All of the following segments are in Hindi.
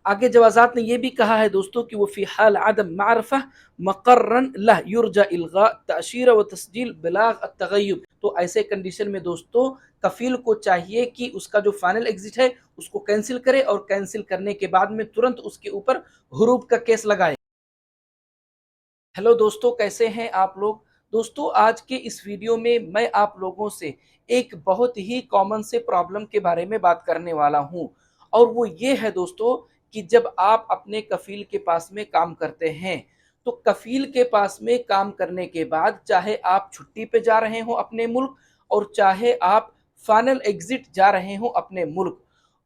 आगे जवाजात ने यह भी कहा है दोस्तों कि वो फ़ी हाल अदम मारफा मकर्रन लह युरजा इल्गा तअशीर व तस्जील बिलाग अत्तगय्युब। तो ऐसे कंडीशन में दोस्तों कफील को चाहिए कि उसका जो फाइनल एग्जिट है उसको कैंसिल करे और कैंसिल करने के बाद में तुरंत उसके ऊपर हुरूब का केस लगाए। हेलो दोस्तों, कैसे हैं आप लोग। दोस्तों आज के इस वीडियो में मैं आप लोगों से एक बहुत ही कॉमन से प्रॉब्लम के बारे में बात करने वाला हूं, और वो ये है दोस्तों कि जब आप अपने कफील के पास में काम करते हैं तो कफील के पास में काम करने के बाद चाहे आप छुट्टी पे जा रहे हो अपने मुल्क और चाहे आप फाइनल एग्जिट जा रहे हो अपने मुल्क,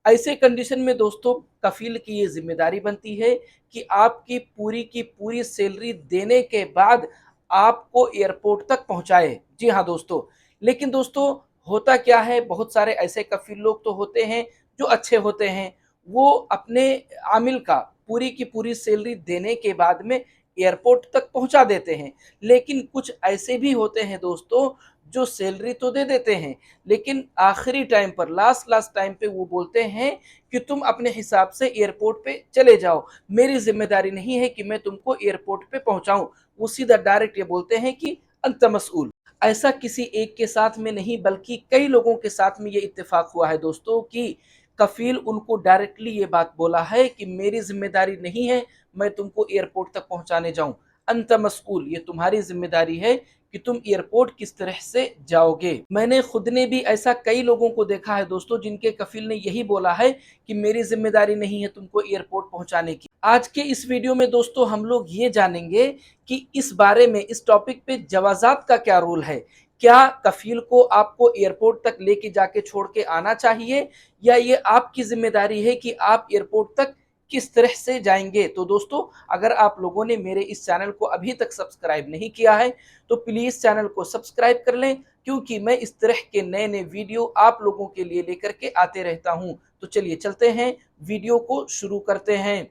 ऐसे कंडीशन में दोस्तों कफील की ये जिम्मेदारी बनती है कि आपकी की पूरी सैलरी देने के बाद आपको एयरपोर्ट तक पहुंचाए। जी हाँ दोस्तों, लेकिन दोस्तों होता क्या है, बहुत सारे ऐसे कफील लोग तो होते हैं जो अच्छे होते हैं, वो अपने आमिल का पूरी की पूरी सैलरी देने के बाद में एयरपोर्ट तक पहुंचा देते हैं। लेकिन कुछ ऐसे भी होते हैं दोस्तों जो सैलरी तो दे देते हैं लेकिन आखिरी टाइम पर लास्ट लास्ट टाइम पे वो बोलते हैं कि तुम अपने हिसाब से एयरपोर्ट पे चले जाओ, मेरी जिम्मेदारी नहीं है कि मैं तुमको एयरपोर्ट पे पहुंचाऊं। वो सीधा डायरेक्ट ये बोलते हैं कि अंत मसऊल। ऐसा किसी एक के साथ में नहीं बल्कि कई लोगों के साथ में ये इत्तेफाक हुआ है दोस्तों कि कफील उनको डायरेक्टली ये बात बोला है कि मेरी जिम्मेदारी नहीं है मैं तुमको एयरपोर्ट तक पहुंचाने जाऊं, अंत मसऊल, ये तुम्हारी जिम्मेदारी है कि तुम एयरपोर्ट किस तरह से जाओगे। मैंने खुद ने भी ऐसा कई लोगों को देखा है दोस्तों जिनके कफील ने यही बोला है कि मेरी जिम्मेदारी नहीं है तुमको एयरपोर्ट पहुंचाने की। आज के इस वीडियो में दोस्तों हम लोग ये जानेंगे कि इस बारे में, इस टॉपिक पे जवाजात का क्या रूल है। क्या कफील को आपको एयरपोर्ट तक लेके जाके छोड़ के आना चाहिए या ये आपकी जिम्मेदारी है कि आप एयरपोर्ट तक किस तरह से जाएंगे। तो दोस्तों अगर आप लोगों ने मेरे इस चैनल को अभी तक सब्सक्राइब नहीं किया है तो प्लीज चैनल को सब्सक्राइब कर लें, क्योंकि मैं इस तरह के नए नए वीडियो आप लोगों के लिए लेकर के आते रहता हूं। तो चलिए चलते हैं, वीडियो को शुरू करते हैं।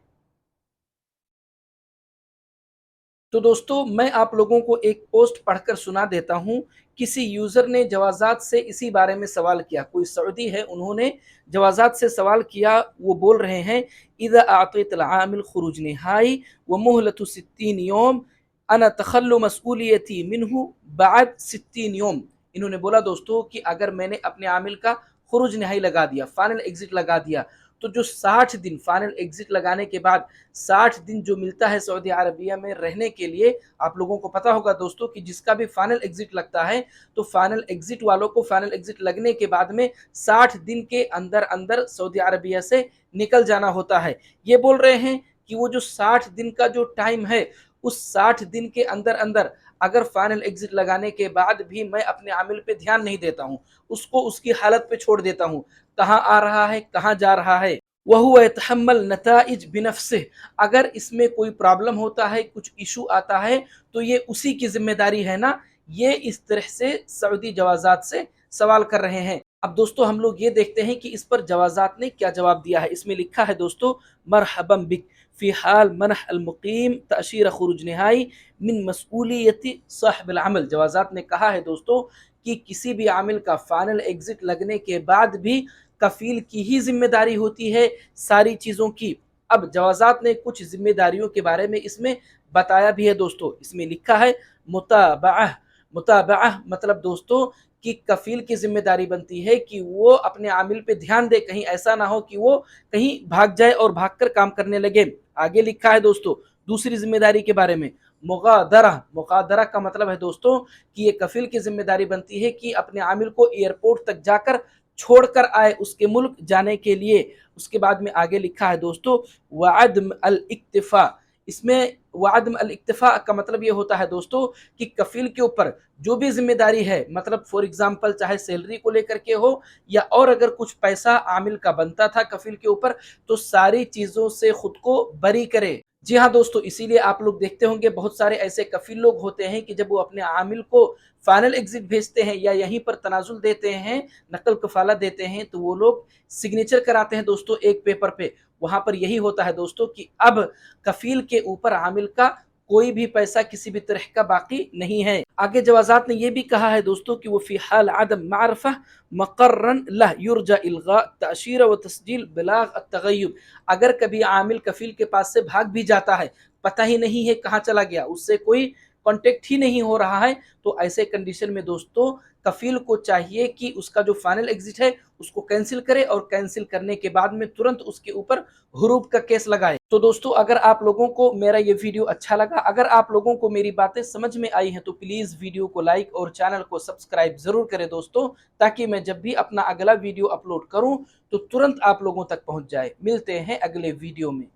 तो दोस्तों मैं आप लोगों को एक पोस्ट पढ़कर सुना देता हूं। किसी यूजर ने जवाजात से इसी बारे में सवाल किया, कोई सऊदी है, उन्होंने जवाजात से सवाल किया। वो बोल रहे हैं इदा आतिल आमिल खुरुज नहाई व मोहलतु 60 योम अना तखल्लु मसूलियती मिनहु बाद 60 योम। इन्होंने बोला दोस्तों कि अगर मैंने अपने आमिल का खुरुज नहाई लगा दिया, फाइनल एग्जिट लगा दिया, तो जो 60 दिन फाइनल एग्जिट लगाने के बाद 60 दिन जो मिलता है सऊदी अरबिया में रहने के लिए, आप लोगों को पता होगा दोस्तों कि जिसका भी फाइनल एग्जिट लगता है तो फाइनल एग्जिट वालों को फाइनल एग्जिट लगने के बाद में 60 दिन के अंदर अंदर सऊदी अरबिया से निकल जाना होता है। ये बोल रहे हैं कि वो जो 60 दिन का जो टाइम है, उस 60 दिन के अंदर अंदर अगर फाइनल एग्जिट लगाने के बाद भी मैं अपने आमिल पे ध्यान नहीं देता हूँ, उसको उसकी हालत पे छोड़ देता हूँ, कहाँ आ रहा है कहाँ जा रहा है, वह यतहम्मल नताइज बिनफ्सिह, अगर इसमें कोई प्रॉब्लम होता है, कुछ इशू आता है तो ये उसी की जिम्मेदारी है ना। ये इस तरह से सऊदी जवाजात से सवाल कर रहे हैं। अब दोस्तों हम लोग ये देखते हैं कि इस पर जवाजात ने क्या जवाब दिया है। इसमें लिखा है दोस्तों, मरहबन बिक फी हाल मनह अल मुकीम तअशीर खुरुज नहाई मिन मसूलियती साहिब अल अमल। जवाजात ने कहा है दोस्तों कि किसी भी आमिल का फाइनल एग्जिट लगने के बाद भी कफील की ही जिम्मेदारी होती है सारी चीज़ों की। अब जवाजात ने कुछ जिम्मेदारियों के बारे में इसमें बताया भी है दोस्तों। इसमें लिखा है मुताबाह। मुताबाह मतलब दोस्तों कि कफील की जिम्मेदारी बनती है कि वो अपने आमिल पे ध्यान दे, कहीं ऐसा ना हो कि वो कहीं भाग जाए और भागकर काम करने लगे। आगे लिखा है दोस्तों दूसरी जिम्मेदारी के बारे में, मुगादरा। मुगादरा का मतलब है दोस्तों कि ये कफील की जिम्मेदारी बनती है कि अपने आमिल को एयरपोर्ट तक जाकर छोड़कर आए उसके मुल्क जाने के लिए। उसके बाद में आगे लिखा है दोस्तों वादम अल इक्तिफा। इसमें वादम अल इक्तिफा का मतलब ये होता है दोस्तों कि कफील के ऊपर जो भी जिम्मेदारी है, मतलब फॉर एग्जांपल चाहे सैलरी को लेकर के हो या और अगर कुछ पैसा आमिल का बनता था कफील के ऊपर, तो सारी चीजों से खुद को बरी करे। जी हाँ दोस्तों, इसीलिए आप लोग देखते होंगे बहुत सारे ऐसे कफील लोग होते हैं कि जब वो अपने आमिल को फाइनल एग्जिट भेजते हैं या यहीं पर तनाजुल देते हैं, नकल कफाला देते हैं, तो वो लोग सिग्नेचर कराते हैं दोस्तों एक पेपर पे। वहां पर यही होता है दोस्तों कि अब कफील के ऊपर आमिल का कोई भी पैसा किसी भी तरह का बाकी नहीं है। आगे जवाज़ात ने ये भी कहा है दोस्तों कि वो फ़ी हाल अदम मारफ़ा मक़र्रन लह युरजा इल्ग़ा तअशीर व तस्जील बिलाग अत-तग़य्युब। अगर कभी आमिल कफ़ील के पास से भाग भी जाता है, पता ही नहीं है कहाँ चला गया, उससे कोई कॉन्टैक्ट ही नहीं हो रहा है, तो ऐसे कंडीशन में दोस्तों कफ़ील को चाहिए कि उसका जो फाइनल एग्ज़िट है उसको कैंसिल करे और कैंसिल करने के बाद में तुरंत उसके ऊपर हुरूब का केस लगाए। तो दोस्तों अगर आप लोगों को मेरा ये वीडियो अच्छा लगा, अगर आप लोगों को मेरी बातें समझ में आई हैं तो प्लीज़ वीडियो को लाइक और चैनल को सब्सक्राइब ज़रूर करें दोस्तों, ताकि मैं जब भी अपना अगला वीडियो अपलोड करूँ तो तुरंत आप लोगों तक पहुँच जाए। मिलते हैं अगले वीडियो में।